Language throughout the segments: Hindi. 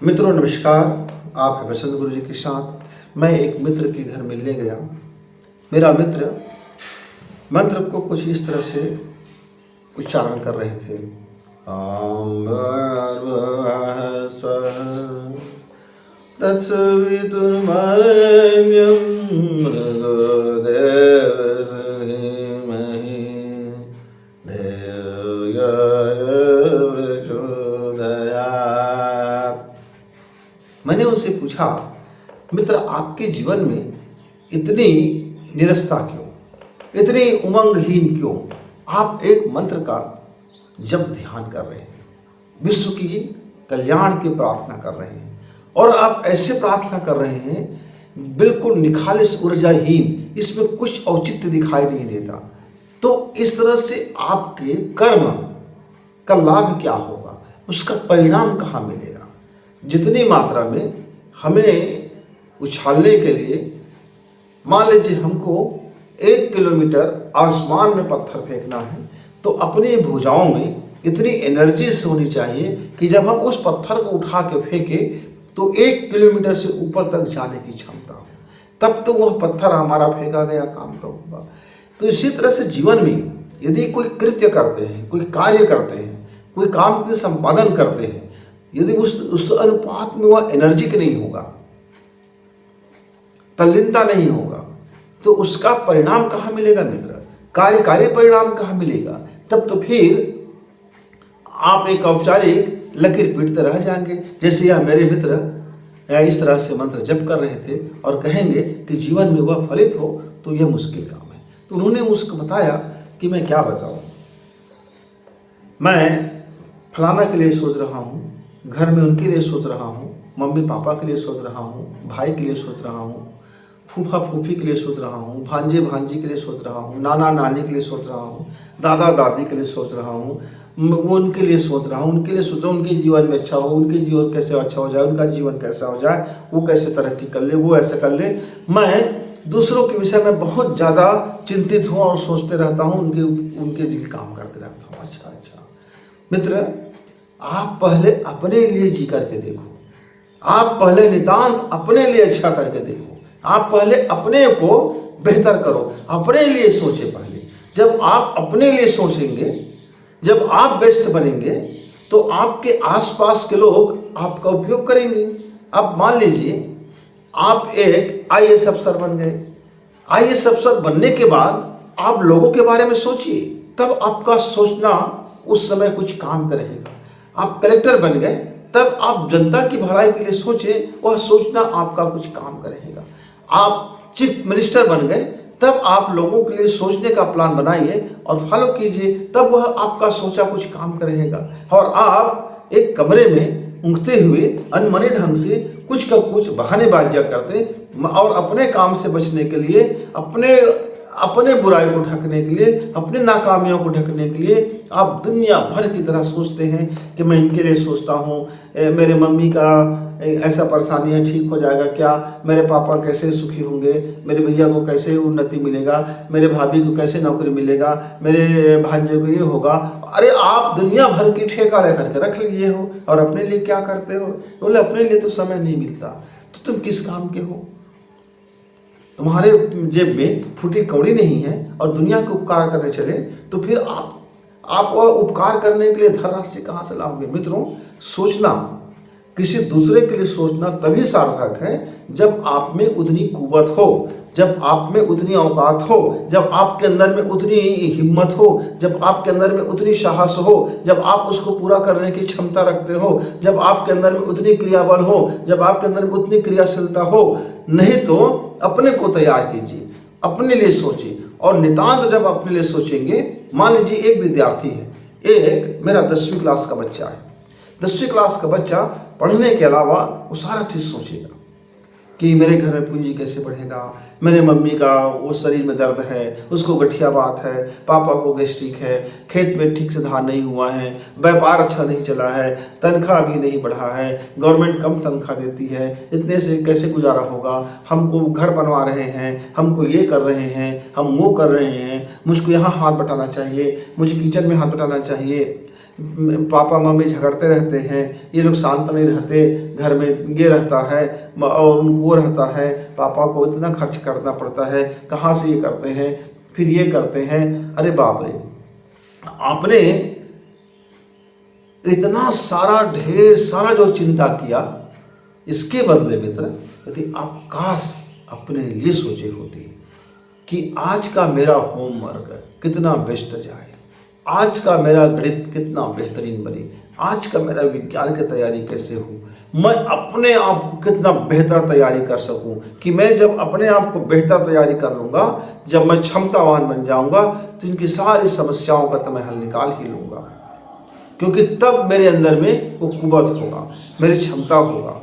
मित्रों नमस्कार। आप हैं बसंत गुरु जी के साथ। मैं एक मित्र के घर मिलने गया। मेरा मित्र मंत्र को कुछ इस तरह से उच्चारण कर रहे थे। ओम भूर्भुवः स्वः तत्सवितुर्वरेण्यं भर्गो देवस्य धीमहि धियो यो न प्रचोदयात्। मैंने उनसे पूछा, मित्र आपके जीवन में इतनी निरस्ता क्यों, इतनी उमंगहीन क्यों? आप एक मंत्र का जब ध्यान कर रहे हैं, विश्व की कल्याण की प्रार्थना कर रहे हैं, और आप ऐसे प्रार्थना कर रहे हैं बिल्कुल निखालिस ऊर्जाहीन, इसमें कुछ औचित्य दिखाई नहीं देता। तो इस तरह से आपके कर्म का लाभ क्या होगा, उसका परिणाम कहाँ मिलेगा? जितनी मात्रा में हमें उछालने के लिए, मान लीजिए हमको 1 किलोमीटर आसमान में पत्थर फेंकना है, तो अपनी भुजाओं में इतनी एनर्जी होनी चाहिए कि जब हम उस पत्थर को उठा के फेंकें तो 1 किलोमीटर से ऊपर तक जाने की क्षमता हो, तब तो वह पत्थर हमारा फेंका गया काम का होगा। तो इसी तरह से जीवन में यदि कोई कृत्य करते हैं, कोई कार्य करते हैं, कोई काम के संपादन करते हैं, यदि उस अनुपात में वह एनर्जिक नहीं होगा, तल्लीनता नहीं होगा, तो उसका परिणाम कहाँ मिलेगा मित्र? कार्यकारी परिणाम कहाँ मिलेगा? तब तो फिर आप एक औपचारिक लकीर पीटते रह जाएंगे। जैसे यह मेरे मित्र इस तरह से मंत्र जप कर रहे थे और कहेंगे कि जीवन में वह फलित हो, तो यह मुश्किल काम है। तो उन्होंने मुझको बताया कि मैं क्या बताऊं, मैं फलाना के लिए सोच रहा हूँ, घर में उनके लिए सोच रहा हूँ, मम्मी पापा के लिए सोच रहा हूँ, भाई के लिए सोच रहा हूँ, फूफा फूफी के लिए सोच रहा हूँ, भांजे भांजी के लिए सोच रहा हूँ, नाना नानी के लिए सोच रहा हूँ, दादा दादी के लिए सोच रहा हूँ, वो उनके लिए सोच रहा हूँ, उनके लिए सोच रहा हूँ, उनके जीवन में अच्छा हो, उनके जीवन कैसे अच्छा हो जाए, उनका जीवन कैसा हो जाए, वो कैसे तरक्की कर ले, वो ऐसे कर ले। मैं दूसरों के विषय में बहुत ज़्यादा चिंतित हूँ और सोचते रहता हूँ, उनके लिए काम करते रहता हूँ। अच्छा मित्र, आप पहले अपने लिए जी करके देखो, आप पहले नितांत अपने लिए अच्छा करके देखो, आप पहले अपने को बेहतर करो, अपने लिए सोचे पहले। जब आप अपने लिए सोचेंगे, जब आप बेस्ट बनेंगे, तो आपके आसपास के लोग आपका उपयोग करेंगे। अब मान लीजिए आप एक आईएएस अफसर बन गए। आईएएस अफसर बनने के बाद आप लोगों के बारे में सोचिए, तब आपका सोचना उस समय कुछ काम करेगा। आप कलेक्टर बन गए, तब आप जनता की भलाई के लिए सोचें, वह सोचना आपका कुछ काम करेगा। आप चीफ मिनिस्टर बन गए, तब आप लोगों के लिए सोचने का प्लान बनाइए और फॉलो कीजिए, तब वह आपका सोचा कुछ काम करेगा। और आप एक कमरे में ऊँघते हुए अनमने ढंग से कुछ का कुछ बहानेबाजियाँ करते और अपने काम से बचने के लिए, अपने बुराई को ढकने के लिए, अपने नाकामियों को ढकने के लिए आप दुनिया भर की तरह सोचते हैं कि मैं इनके लिए सोचता हूँ, मेरे मम्मी का ऐसा परेशानी है, ठीक हो जाएगा क्या, मेरे पापा कैसे सुखी होंगे, मेरे भैया को कैसे उन्नति मिलेगा, मेरे भाभी को कैसे नौकरी मिलेगा, मेरे भांजे को ये होगा। अरे आप दुनिया भर की ठेका लेकर के रख लिए हो और अपने लिए क्या करते हो? बोले अपने लिए तो समय नहीं मिलता। तो तुम किस काम के हो? तुम्हारे जेब में फूटी कौड़ी नहीं है और दुनिया के उपकार करने चले, तो फिर आप वह उपकार करने के लिए धनराशि कहाँ से लाओगे? मित्रों, सोचना, किसी दूसरे के लिए सोचना तभी सार्थक है जब आप में उतनी कुव्वत हो, जब आप में उतनी औकात हो, जब आपके अंदर में उतनी हिम्मत हो, जब आपके अंदर में उतनी साहस हो, जब आप उसको पूरा करने की क्षमता रखते हो, जब आपके अंदर में उतनी क्रियाबल हो, जब आपके अंदर में उतनी क्रियाशीलता हो। नहीं तो अपने को तैयार कीजिए, अपने लिए सोचिए, और नितांत जब अपने लिए सोचेंगे, मान लीजिए एक विद्यार्थी है, एक मेरा 10वीं क्लास का बच्चा है। 10वीं क्लास का बच्चा पढ़ने के अलावा वो सारा चीज़ सोचेगा कि मेरे घर में पूंजी कैसे बढ़ेगा, मेरे मम्मी का वो शरीर में दर्द है, उसको गठिया बात है, पापा को गैस्ट्रिक है, खेत में ठीक से धान नहीं हुआ है, व्यापार अच्छा नहीं चला है, तनख्वाह भी नहीं बढ़ा है, गवर्नमेंट कम तनख्वाह देती है, इतने से कैसे गुजारा होगा, हमको घर बनवा रहे हैं, हमको ये कर रहे हैं, हम वो कर रहे हैं, मुझको यहाँ हाथ बटाना चाहिए, मुझे किचन में हाथ बटाना चाहिए, पापा मम्मी झगड़ते रहते हैं, ये लोग शांत नहीं रहते, घर में ये रहता है और उनको रहता है, पापा को इतना खर्च करना पड़ता है, कहाँ से ये करते हैं, फिर ये करते हैं। अरे बाप रे, आपने इतना सारा ढेर सारा जो चिंता किया, इसके बदले मित्र यदि आप काश अपने लिए सोचे होते कि आज का मेरा होमवर्क कितना बेस्ट जाए, आज का मेरा गणित कितना बेहतरीन बने, आज का मेरा विज्ञान की तैयारी कैसे हो, मैं अपने आप को कितना बेहतर तैयारी कर सकूं, कि मैं जब अपने आप को बेहतर तैयारी कर लूँगा, जब मैं क्षमतावान बन जाऊंगा, तो इनकी सारी समस्याओं का तो मैं हल निकाल ही लूँगा, क्योंकि तब मेरे अंदर में वो कुवत होगा, मेरी क्षमता होगा।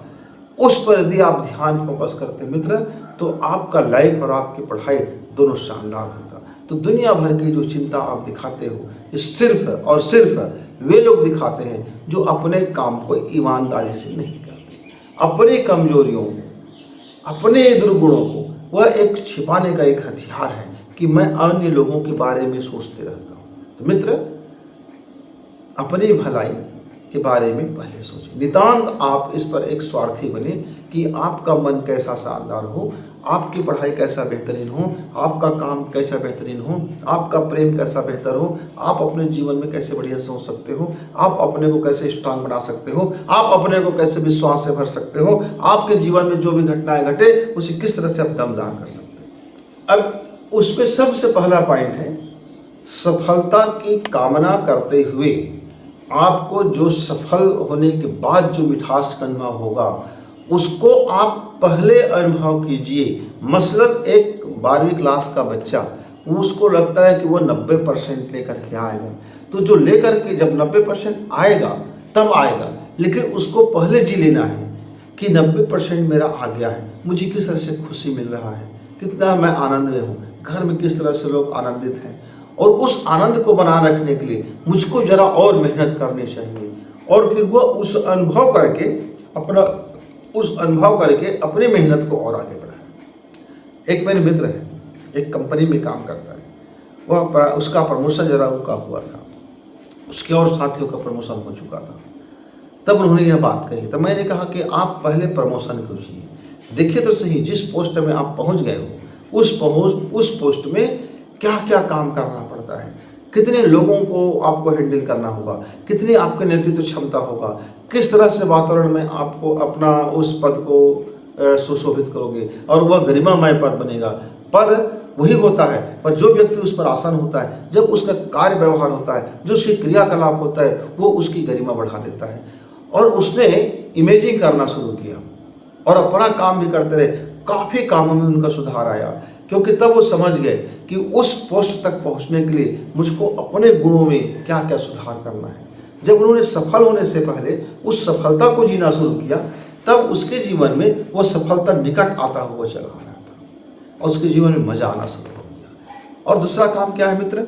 उस पर यदि आप ध्यान फोकस करते मित्र, तो आपका लाइफ और आपकी पढ़ाई दोनों शानदार होता। तो दुनिया भर की जो चिंता आप दिखाते हो, ये सिर्फ और सिर्फ वे लोग दिखाते हैं जो अपने काम को ईमानदारी से नहीं करते, अपनी कमजोरियों को, अपने दुर्गुणों को वह एक छिपाने का एक हथियार है कि मैं अन्य लोगों के बारे में सोचते रहता हूँ। तो मित्र, अपनी भलाई के बारे में पहले सोचें। नितांत आप इस पर एक स्वार्थी बने कि आपका मन कैसा शानदार हो, आपकी पढ़ाई कैसा बेहतरीन हो, आपका काम कैसा बेहतरीन हो, आपका प्रेम कैसा बेहतर हो, आप अपने जीवन में कैसे बढ़िया सोच सकते हो, आप अपने को कैसे स्ट्रांग बना सकते हो, आप अपने को कैसे विश्वास से भर सकते हो, आपके जीवन में जो भी घटनाएं घटे उसे किस तरह से आप दमदार कर सकते हो। अब उसमें सबसे पहला पॉइंट है, सफलता की कामना करते हुए आपको जो सफल होने के बाद जो मिठास का अनुभव होगा, उसको आप पहले अनुभव कीजिए। मसलन एक 12वीं क्लास का बच्चा, उसको लगता है कि वो 90% लेकर के आएगा, तो जो लेकर के जब 90% आएगा तब आएगा, लेकिन उसको पहले जी लेना है कि 90% मेरा आ गया है, मुझे किस तरह से खुशी मिल रहा है, कितना मैं आनंद में हूँ, घर में किस तरह से लोग आनंदित हैं, और उस आनंद को बनाए रखने के लिए मुझको जरा और मेहनत करनी चाहिए। और फिर वो उस अनुभव करके अपनी मेहनत को और आगे बढ़ाए। एक मेरे मित्र है, एक कंपनी में काम करता है, वह उसका प्रमोशन जरा उनका हुआ था, उसके और साथियों का प्रमोशन हो चुका था। तब उन्होंने यह बात कही, तब मैंने कहा कि आप पहले प्रमोशन कीजिए, देखिए तो सही जिस पोस्ट में आप पहुंच गए हो उस पोस्ट में क्या क्या काम करना पड़ता है, कितने लोगों को आपको हैंडल करना होगा, कितनी आपके नेतृत्व क्षमता होगा, किस तरह से वातावरण में आपको अपना उस पद को सुशोभित करोगे और वह गरिमामय पद बनेगा। पद वही होता है, पर जो व्यक्ति उस पर आसन होता है, जब उसका कार्य व्यवहार होता है, जो उसकी क्रियाकलाप होता है, वो उसकी गरिमा बढ़ा देता है। और उसने इमेजिंग करना शुरू किया और अपना काम भी करते रहे, काफ़ी कामों में उनका सुधार आया, क्योंकि तब वो समझ गए कि उस पोस्ट तक पहुंचने के लिए मुझको अपने गुणों में क्या क्या सुधार करना है। जब उन्होंने सफल होने से पहले उस सफलता को जीना शुरू किया, तब उसके जीवन में वो सफलता निकट आता हुआ चला आ रहा था और उसके जीवन में मजा आना शुरू हो गया। और दूसरा काम क्या है मित्र,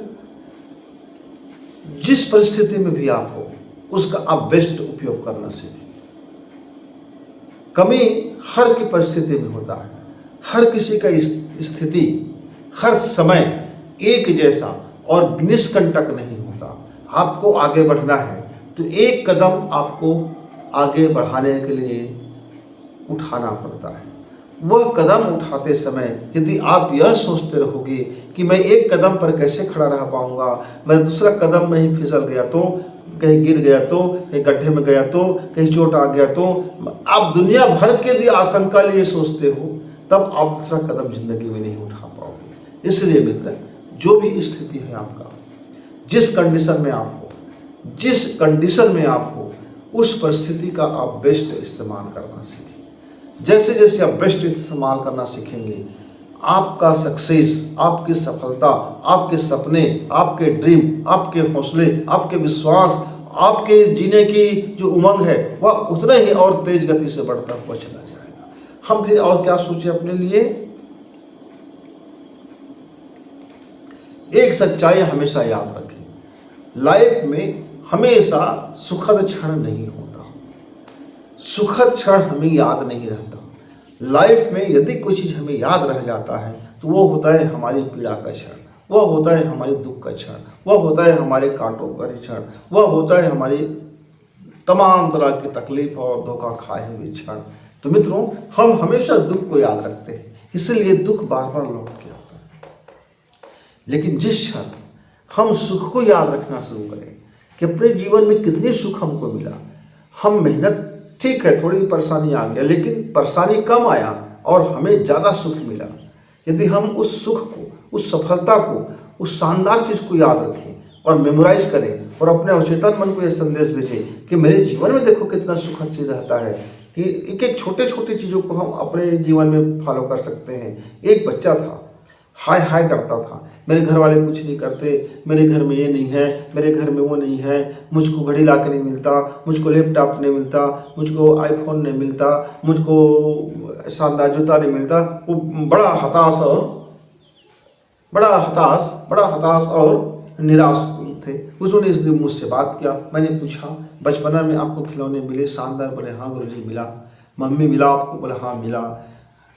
जिस परिस्थिति में भी आप हो उसका आप बेस्ट उपयोग करना सीखें। कमी हर की परिस्थिति में होता है, हर किसी का स्थिति हर समय एक जैसा और निष्कंटक नहीं होता। आपको आगे बढ़ना है तो एक कदम आपको आगे बढ़ाने के लिए उठाना पड़ता है। वह कदम उठाते समय यदि आप यह सोचते रहोगे कि मैं एक कदम पर कैसे खड़ा रह पाऊंगा, मैं दूसरा कदम में ही फिसल गया तो, कहीं गिर गया तो, कहीं गड्ढे में गया तो, कहीं चोट आ गया तो, आप दुनिया भर के लिए आशंका लिए सोचते हो, तब आप दूसरा कदम जिंदगी में नहीं उठा पाओगे। इसलिए मित्र, जो भी स्थिति है आपका, जिस कंडीशन में आप हो उस परिस्थिति का आप बेस्ट इस्तेमाल करना सीखें। जैसे जैसे आप बेस्ट इस्तेमाल करना सीखेंगे, आपका सक्सेस, आपकी सफलता, आपके सपने, आपके ड्रीम, आपके हौसले, आपके विश्वास, आपके जीने की जो उमंग है वह उतना ही और तेज गति से बढ़ता हुआ चला जाएगा। हम फिर और क्या सोचें अपने लिए। एक सच्चाई हमेशा याद रखें, लाइफ में हमेशा सुखद क्षण नहीं होता, सुखद क्षण हमें याद नहीं रहता। लाइफ में यदि कोई चीज़ हमें याद रह जाता है तो वो होता है हमारी पीड़ा का क्षण। वह होता है हमारे दुख का क्षण, वह होता है हमारे कांटों का क्षण, वह होता है हमारी तमाम तरह की तकलीफ और धोखा खाए हुए क्षण। तो मित्रों, हम हमेशा दुख को याद रखते हैं, इसलिए दुख बार बार लौट के आता है। लेकिन जिस क्षण हम सुख को याद रखना शुरू करें कि अपने जीवन में कितने सुख हमको मिला, हम मेहनत, ठीक है थोड़ी परेशानी आ गया लेकिन परेशानी कम आया और हमें ज़्यादा सुख मिला, यदि हम उस सुख को, उस सफलता को, उस शानदार चीज़ को याद रखें और मेमोराइज करें और अपने अवचेतन मन को यह संदेश भेजें कि मेरे जीवन में देखो कितना सुखद चीज़ रहता है, कि एक एक छोटे छोटे चीज़ों को हम अपने जीवन में फॉलो कर सकते हैं। एक बच्चा था, हाय हाय करता था, मेरे घर वाले कुछ नहीं करते, मेरे घर में ये नहीं है, मेरे घर में वो नहीं है, मुझको घड़ी ला के नहीं मिलता, मुझको लैपटॉप नहीं मिलता, मुझको आईफोन नहीं मिलता, मुझको शानदार जूता नहीं मिलता। वो बड़ा हताश और निराश थे। उसने इस दिन मुझसे बात किया, मैंने पूछा बचपना में आपको खिलौने मिले शानदार? बोले हाँ गुरुजी मिला। मम्मी मिला आपको? बोला हाँ मिला।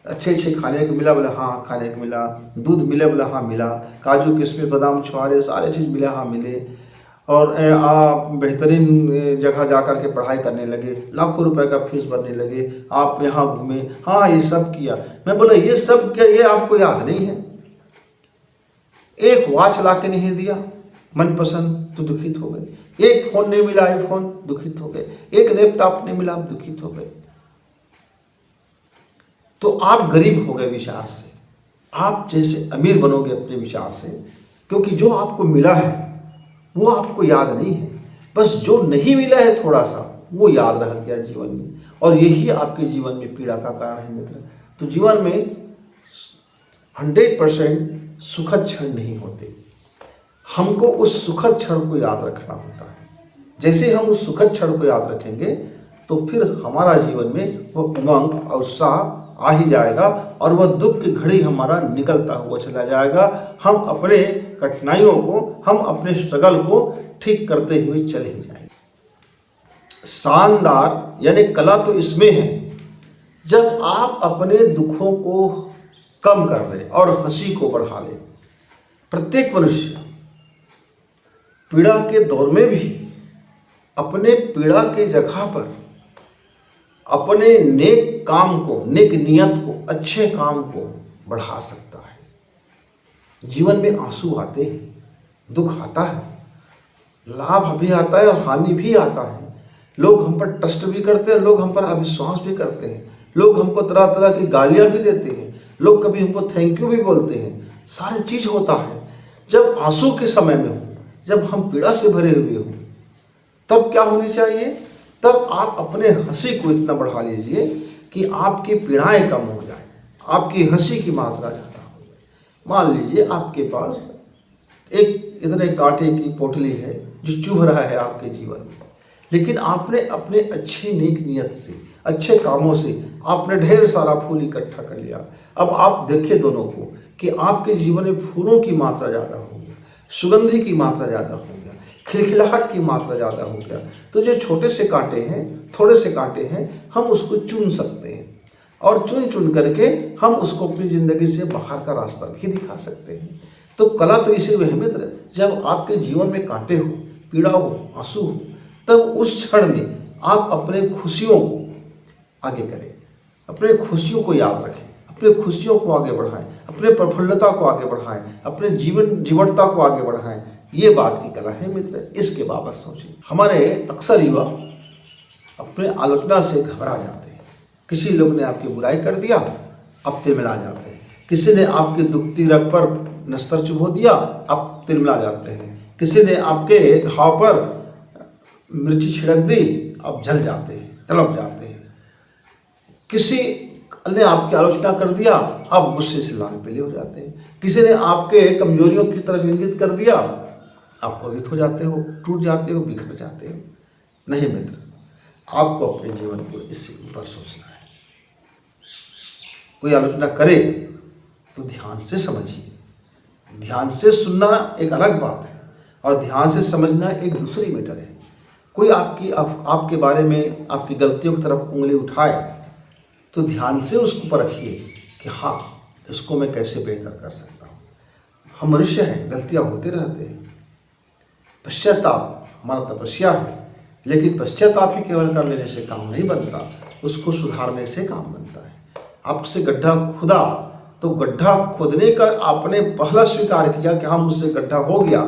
अच्छे अच्छे खाने को मिला? बोला हाँ खाने को मिला। दूध मिला? बोला हाँ मिला। काजू किशमिश बादाम छुआरे सारे चीज़ मिले? हाँ मिले। और आप बेहतरीन जगह जा कर के पढ़ाई करने लगे, लाखों रुपए का फीस भरने लगे, आप यहाँ घूमे? हाँ ये सब किया। मैं बोला ये सब क्या, ये आपको याद नहीं है? एक वॉच ला के नहीं दिया मनपसंद तो दुखित हो गए, एक फोन नहीं मिला आईफोन दुखित हो गए, एक लैपटॉप नहीं मिला आप दुखित हो गए। तो आप गरीब हो गए विचार से, आप जैसे अमीर बनोगे अपने विचार से, क्योंकि जो आपको मिला है वो आपको याद नहीं है, बस जो नहीं मिला है थोड़ा सा वो याद रह गया जीवन में, और यही आपके जीवन में पीड़ा का कारण है मित्र। तो जीवन में 100% सुखद क्षण नहीं होते, हमको उस सुखद क्षण को याद रखना होता है। जैसे हम उस सुखद क्षण को याद रखेंगे तो फिर हमारा जीवन में वो उमंग और उत्साह आ ही जाएगा और वह दुख की घड़ी हमारा निकलता हुआ चला जाएगा। हम अपने कठिनाइयों को, हम अपने स्ट्रगल को ठीक करते हुए चले ही जाएंगे। शानदार यानी कला तो इसमें है जब आप अपने दुखों को कम कर दें और हंसी को बढ़ा लें। प्रत्येक मनुष्य पीड़ा के दौर में भी अपने पीड़ा के जगह पर अपने नेक काम को, नेक नियत को, अच्छे काम को बढ़ा सकता है। जीवन में आंसू आते हैं, दुख आता है, लाभ भी आता है और हानि भी आता है। लोग हम पर ट्रस्ट भी करते हैं, लोग हम पर अविश्वास भी करते हैं, लोग हमको तरह तरह की गालियां भी देते हैं, लोग कभी हमको थैंक यू भी बोलते हैं। सारी चीज़ होता है। जब आंसू के समय में हो, जब हम पीड़ा से भरे हुए हो, तब क्या होनी चाहिए? तब आप अपने हंसी को इतना बढ़ा लीजिए कि आपकी पीड़ाएं कम हो जाए, आपकी हंसी की मात्रा ज़्यादा हो जाए। मान लीजिए आपके पास एक इतने कांटे की पोटली है जो चुभ रहा है आपके जीवन में, लेकिन आपने अपने अच्छे नेक नियत से, अच्छे कामों से आपने ढेर सारा फूल इकट्ठा कर लिया। अब आप देखिए दोनों को कि आपके जीवन में फूलों की मात्रा ज़्यादा हो गया, सुगंधी की मात्रा ज़्यादा हो गया, खिलखिलाहट की मात्रा ज़्यादा हो गया। तो जो छोटे से कांटे हैं, थोड़े से कांटे हैं, हम उसको चुन सकते हैं और चुन चुन करके हम उसको अपनी ज़िंदगी से बाहर का रास्ता भी दिखा सकते हैं। तो कला तो इसी में है मित्र, जब आपके जीवन में कांटे हो, पीड़ा हो, आंसू हो, तब उस क्षण में आप अपने खुशियों को आगे करें, अपने खुशियों को याद रखें, अपने खुशियों को आगे बढ़ाएं, अपने प्रफुल्लता को आगे बढ़ाएं, अपने जीवनता को आगे बढ़ाएं। ये बात की कला है मित्र, इसके बाबत सोचें। हमारे अक्सर युवा अपने आलोचना से घबरा जाते हैं। किसी लोग ने आपकी बुराई कर दिया, अब तिलमिला जाते हैं। किसी ने आपके दुखती रग पर नस्तर चुभो दिया, अब तिलमिला जाते हैं। किसी ने आपके घाव पर मिर्ची छिड़क दी, अब जल जाते हैं, तड़प जाते हैं। किसी ने आपकी आलोचना कर दिया, अब गुस्से से लाल पीले हो जाते हैं। किसी ने आपके कमजोरियों की तरफ इंगित कर दिया, आप क्रोधित हो जाते हो, टूट जाते हो, बिखर जाते हो। नहीं मित्र, आपको अपने जीवन को इससे ऊपर सोचना है। कोई आलोचना करे तो ध्यान से समझिए। ध्यान से सुनना एक अलग बात है और ध्यान से समझना एक दूसरी मैटर है। कोई आपके बारे में आपकी गलतियों की तरफ उंगली उठाए तो ध्यान से उसको परखिए कि हाँ, इसको मैं कैसे बेहतर कर सकता हूँ। हम मनुष्य हैं, गलतियां होते रहते हैं। पश्चाताप हमारा तपस्या है, लेकिन पश्चाताप ही केवल कर लेने से काम नहीं बनता, उसको सुधारने से काम बनता है। आपसे गड्ढा खुदा तो गड्ढा खोदने का आपने पहला स्वीकार किया कि हाँ मुझसे गड्ढा हो गया,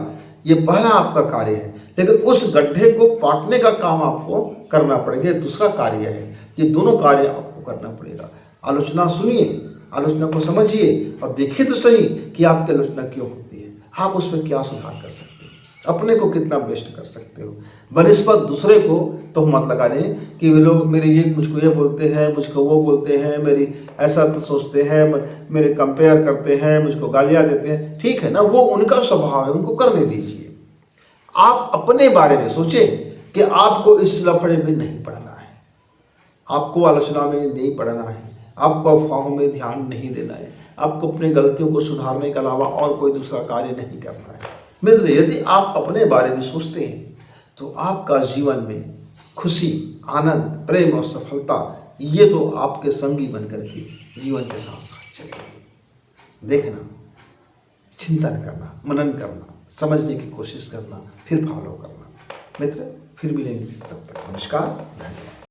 ये पहला आपका कार्य है, लेकिन उस गड्ढे को पाटने का काम आपको करना पड़ेगा, दूसरा कार्य है। ये दोनों कार्य आपको करना पड़ेगा। आलोचना सुनिए, आलोचना को समझिए और देखिए तो सही कि आपकी आलोचना क्यों होती है, आप उसमें क्या सुधार कर सकते हैं, अपने को कितना बेस्ट कर सकते हो। बनिस्बत दूसरे को तो मत लगा लें कि वे लोग मेरे ये मुझको ये बोलते हैं, मुझको वो बोलते हैं, मेरी ऐसा तो सोचते हैं, मेरे कंपेयर करते हैं, मुझको गालियाँ देते हैं। ठीक है ना, वो उनका स्वभाव है, उनको करने दीजिए। आप अपने बारे में सोचें कि आपको इस लफड़े में नहीं पड़ना है, आपको आलोचना में नहीं पड़ना है, आपको अफवाहों में ध्यान नहीं देना है, आपको अपनी गलतियों को सुधारने के अलावा और कोई दूसरा कार्य नहीं करना है। मित्र, यदि आप अपने बारे में सोचते हैं तो आपका जीवन में खुशी, आनंद, प्रेम और सफलता ये तो आपके संगी बनकर के जीवन के साथ साथ चलेंगे। देखना, चिंतन करना, मनन करना, समझने की कोशिश करना, फिर फॉलो करना। मित्र, फिर मिलेंगे, तब तक नमस्कार, धन्यवाद।